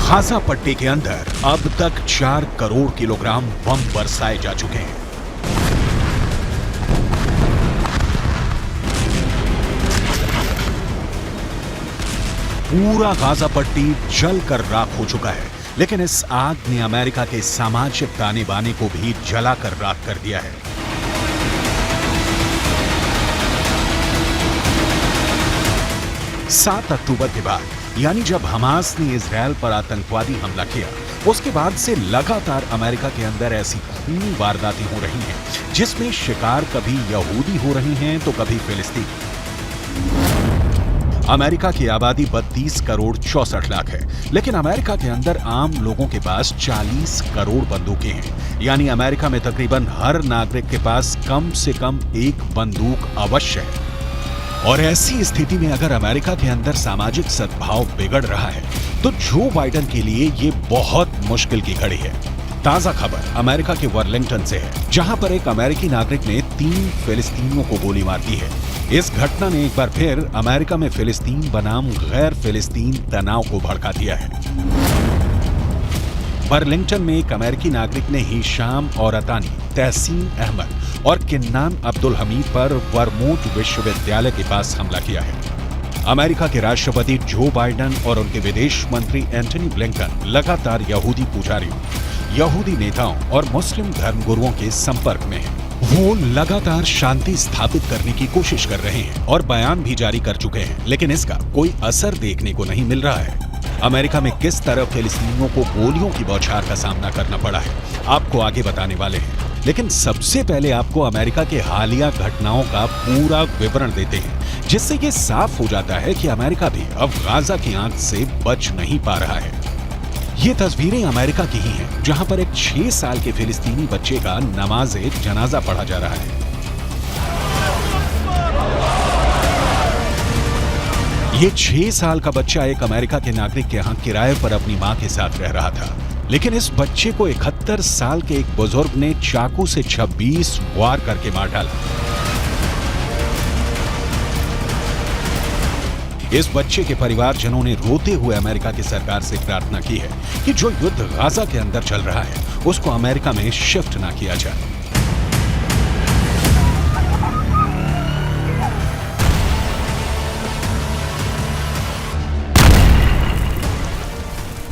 Gaza पट्टी के अंदर अब तक 4 करोड़ किलोग्राम बम बरसाए जा चुके हैं। पूरा गाजा पट्टी जलकर राख हो चुका है, लेकिन इस आग ने अमेरिका के सामाजिक ताने बाने को भी जलाकर राख कर दिया है। सात अक्टूबर के बाद, यानी जब हमास ने इजरायल पर आतंकवादी हमला किया, उसके बाद से लगातार अमेरिका के अंदर ऐसी खूनी वारदातें हो रही हैं, जिसमें शिकार कभी यहूदी हो रही हैं तो कभी फिलिस्तीनी। अमेरिका की आबादी 32 करोड़ 64 लाख है, लेकिन अमेरिका के अंदर आम लोगों के पास 40 करोड़ बंदूकें हैं। यानी अमेरिका में तकरीबन हर नागरिक के पास कम से कम एक बंदूक अवश्य है। और ऐसी स्थिति में अगर अमेरिका के अंदर सामाजिक सद्भाव बिगड़ रहा है, तो जो बाइडेन के लिए ये बहुत मुश्किल की घड़ी है। ताजा खबर अमेरिका के वर्लिंगटन से है, जहां पर एक अमेरिकी नागरिक ने 3 फिलिस्तीनियों को गोली मार दी है। इस घटना ने एक बार फिर अमेरिका में फिलिस्तीन बनाम गैर फिलिस्तीन तनाव को भड़का दिया है। वर्लिंगटन में एक अमेरिकी नागरिक ने हिशाम और अतानी, तहसीन अहमद और किन्नान अब्दुल हमीद पर वर्मोंट विश्वविद्यालय के पास हमला किया है। अमेरिका के राष्ट्रपति जो बाइडेन और उनके विदेश मंत्री एंटनी ब्लिंकन लगातार यहूदी पुजारियों, यहूदी नेताओं और मुस्लिम धर्मगुरुओं के संपर्क में हैं। वो लगातार शांति स्थापित करने की कोशिश कर रहे हैं और बयान भी जारी कर चुके हैं, लेकिन इसका कोई असर देखने को नहीं मिल रहा है। अमेरिका में किस तरह फिलिस्तीनियों को गोलियों की बौछार का सामना करना पड़ा है, आपको आगे बताने वाले हैं। लेकिन सबसे पहले आपको अमेरिका के हालिया घटनाओं का पूरा विवरण देते हैं, जिससे ये साफ हो जाता है कि अमेरिका भी अब गाजा की आंच से बच नहीं पा रहा है। ये तस्वीरें अमेरिका की ही हैं, जहां पर एक 6 साल के फिलिस्तीनी बच्चे का नमाज़े जनाजा पढ़ा जा रहा है। ये 6 साल का बच्चा एक अमेरिका के नागरिक के यहाँ किराए पर अपनी मां के साथ रह रहा था, लेकिन इस बच्चे को 71 साल के एक बुजुर्ग ने चाकू से 26 वार करके मार डाला। इस बच्चे के परिवारजनों ने रोते हुए अमेरिका की सरकार से प्रार्थना की है कि जो युद्ध गाजा के अंदर चल रहा है, उसको अमेरिका में शिफ्ट ना किया जाए।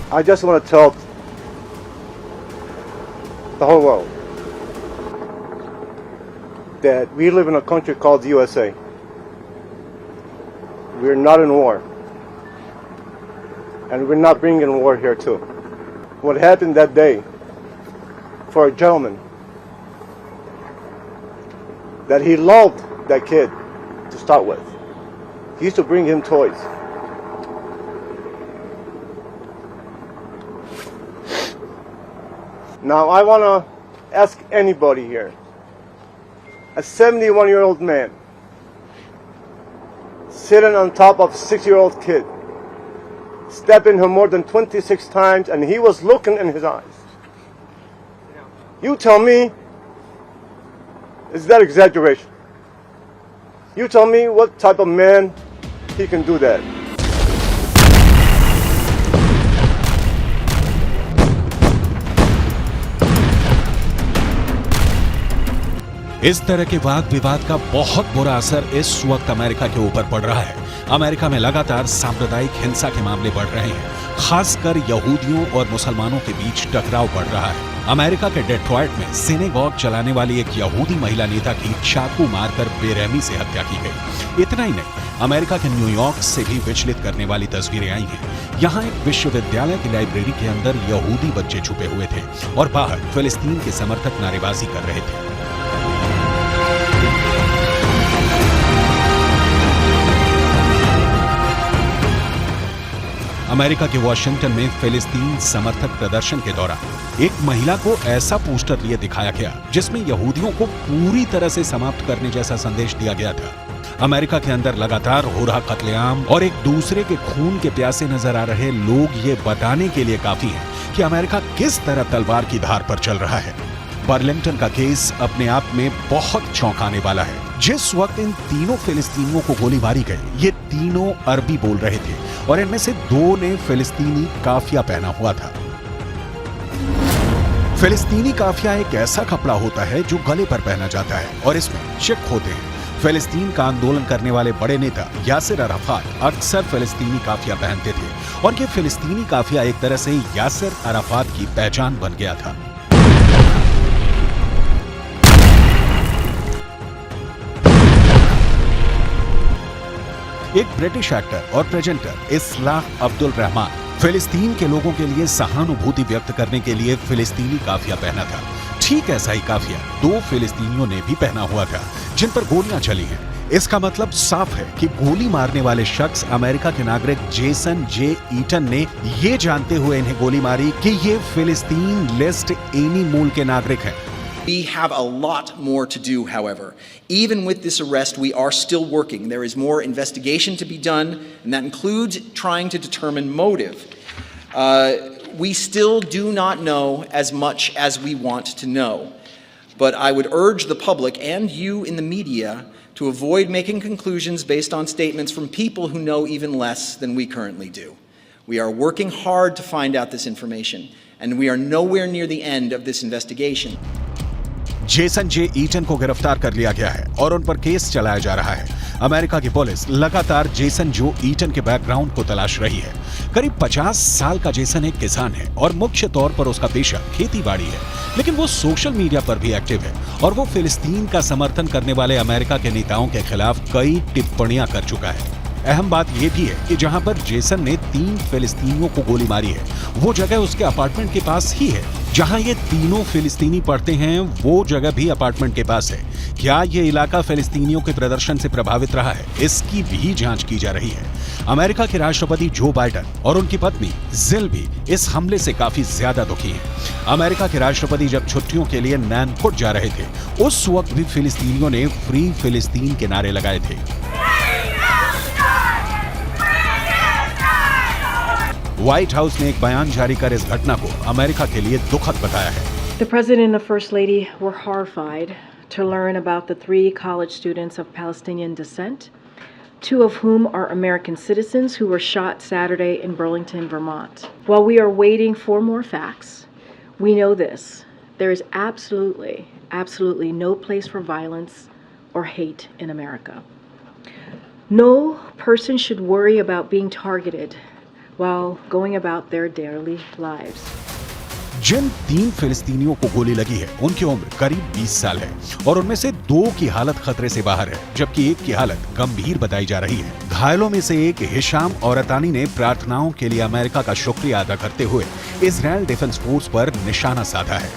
I just want to tell the whole world that we live in a country called the USA. We're not in war, and we're not bringing war here too. What happened that day for a gentleman, that he loved that kid to start with. He used to bring him toys. Now I want to ask anybody here, a 71-year-old man sitting on top of a 6-year-old kid, stepping him more than 26 times, and he was looking in his eyes. You tell me, is that exaggeration? You tell me what type of man he can do that. इस तरह के वाद विवाद का बहुत बुरा असर इस वक्त अमेरिका के ऊपर पड़ रहा है। अमेरिका में लगातार सांप्रदायिक हिंसा के मामले बढ़ रहे हैं, खासकर यहूदियों और मुसलमानों के बीच टकराव बढ़ रहा है। अमेरिका के डेट्रॉयट में सिनेगॉग चलाने वाली एक यहूदी महिला नेता की चाकू मारकर बेरहमी से हत्या की गई। इतना ही नहीं, अमेरिका के न्यूयॉर्क से भी विचलित करने वाली तस्वीरें आई हैं। यहाँ एक विश्वविद्यालय की लाइब्रेरी के अंदर यहूदी बच्चे छुपे हुए थे और बाहर फिलिस्तीन के समर्थक नारेबाजी कर रहे थे। अमेरिका के वॉशिंगटन में फिलिस्तीन समर्थक प्रदर्शन के दौरान एक महिला को ऐसा पोस्टर लिए दिखाया गया, जिसमें यहूदियों को पूरी तरह से समाप्त करने जैसा संदेश दिया गया था। अमेरिका के अंदर लगातार हो रहा कत्लेआम और एक दूसरे के खून के प्यासे नजर आ रहे लोग ये बताने के लिए काफी हैं कि अमेरिका किस तरह तलवार की धार पर चल रहा है। वर्लिंगटन का केस अपने आप में बहुत चौंकाने वाला है। जिस वक्त इन तीनों फिलिस्तीनियों को गोली मारी गई, ये तीनों अरबी बोल रहे थे और इनमें से 2 ने फिलिस्तीनी काफिया पहना हुआ था। फिलिस्तीनी काफिया एक ऐसा कपड़ा होता है जो गले पर पहना जाता है और इसमें चिक होते हैं। फिलिस्तीन का आंदोलन करने वाले बड़े नेता यासिर अराफात अक्सर फिलिस्तीनी काफिया पहनते थे और ये फिलिस्तीनी काफिया एक तरह से यासिर अराफात की पहचान बन गया था। एक ब्रिटिश एक्टर और प्रेजेंटर इस्लाह अब्दुल रहमान फिलिस्तीन के लोगों के लिए सहानुभूति व्यक्त करने के लिए फिलिस्तीनी काफिया पहना था। ठीक ऐसा ही काफिया 2 फिलिस्तीनियों ने भी पहना हुआ था जिन पर गोलियां चली हैं। इसका मतलब साफ है कि गोली मारने वाले शख्स अमेरिका के नागरिक जेसन जे ईटन ने ये जानते हुए इन्हें गोली मारी कि ये फिलिस्तीन लिस्ट एनी मूल के नागरिक हैं। We have a lot more to do, however. Even with this arrest, we are still working. There is more investigation to be done, and that includes trying to determine motive. We still do not know as much as we want to know. But I would urge the public and you in the media to avoid making conclusions based on statements from people who know even less than we currently do. We are working hard to find out this information, and we are nowhere near the end of this investigation. Jason J Eaton को गिरफ्तार कर लिया गया है और उन पर case चलाया जा रहा है। अमेरिका की पुलिस लगातार जेसन जो ईटन के बैकग्राउंड को तलाश रही है। करीब 50 साल का जेसन एक किसान है और मुख्य तौर पर उसका पेशा खेती-बाड़ी है, लेकिन वो सोशल मीडिया पर भी एक्टिव है और वो फिलिस्तीन का समर्थन करने वाले अमेरिका के नेताओं के खिलाफ कई टिप्पणियां कर चुका है। अहम बात यह भी है कि जहां पर जेसन ने 3 फिलिस्तीनियों को गोली मारी है, वो जगह उसके अपार्टमेंट के पास ही है। जहां ये तीनों फिलिस्तीनी पढ़ते हैं, वो जगह भी अपार्टमेंट के पास है। क्या ये इलाका फिलिस्तीनियों के प्रदर्शन से प्रभावित रहा है, इसकी भी जांच की जा रही है। अमेरिका के राष्ट्रपति जो बाइडेन और उनकी पत्नी जिल भी इस हमले से काफी ज्यादा दुखी हैं। अमेरिका के राष्ट्रपति जब छुट्टियों के लिए नैनकुट जा रहे थे, उस वक्त भी फिलिस्तीनियों ने फ्री फिलिस्तीन के नारे लगाए थे। व्हाइट हाउस ने एक बयान जारी कर इस घटना को अमेरिका के लिए दुखद बताया है। The President and the First Lady were horrified to learn about the 3 college students of Palestinian descent, 2 of whom are American citizens who were shot Saturday in Burlington, Vermont. While we are waiting for more facts, we know this: there is absolutely no place for violence or hate in America. No person should worry about being targeted while going about their daily lives. जिन 3 फिलिस्तीनियों को गोली लगी है, उनकी उम्र करीब 20 साल है और उनमें से 2 की हालत खतरे से बाहर है, जबकि एक की हालत गंभीर बताई जा रही है। घायलों में से एक हिशाम औरतानी ने प्रार्थनाओं के लिए अमेरिका का शुक्रिया अदा करते हुए इजराइल डिफेंस फोर्स पर निशाना साधा है।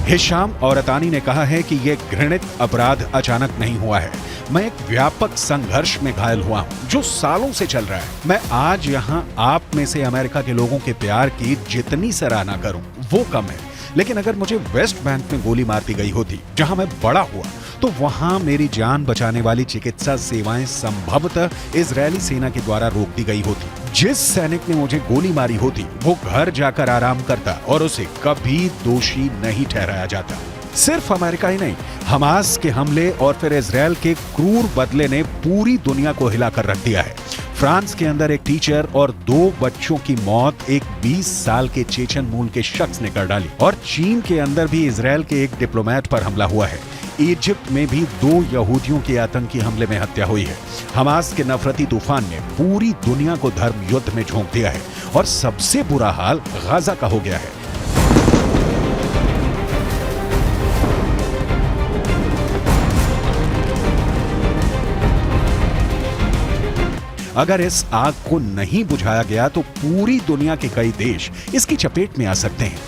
हिशाम औरतानी ने कहा है कि यह घृणित अपराध अचानक नहीं हुआ है। मैं एक व्यापक संघर्ष में घायल हुआ हूं जो सालों से चल रहा है। मैं आज यहाँ आप में से अमेरिका के लोगों के प्यार की जितनी सराहना करूं वो कम है, लेकिन अगर मुझे वेस्ट बैंक में गोली मार दी गई होती जहां मैं बड़ा हुआ, तो वहां मेरी जान बचाने वाली चिकित्सा सेवाएं संभवतः इजरायली सेना के द्वारा रोक दी गई होती। जिस सैनिक ने मुझे गोली मारी होती वो घर जाकर आराम करता और उसे कभी दोषी नहीं ठहराया जाता। सिर्फ अमेरिका ही नहीं, हमास के हमले और फिर इजरायल के क्रूर बदले ने पूरी दुनिया को हिलाकर रख दिया है। फ्रांस के अंदर एक टीचर और 2 बच्चों की मौत एक 20 साल के चेचन मूल के शख्स ने कर डाली और चीन के अंदर भी इजरायल के एक डिप्लोमेट पर हमला हुआ है। इजिप्ट में भी 2 यहूदियों के आतंकी हमले में हत्या हुई है। हमास के नफरती तूफान ने पूरी दुनिया को धर्म युद्ध में झोंक दिया है और सबसे बुरा हाल गाजा का हो गया है। अगर इस आग को नहीं बुझाया गया तो पूरी दुनिया के कई देश इसकी चपेट में आ सकते हैं।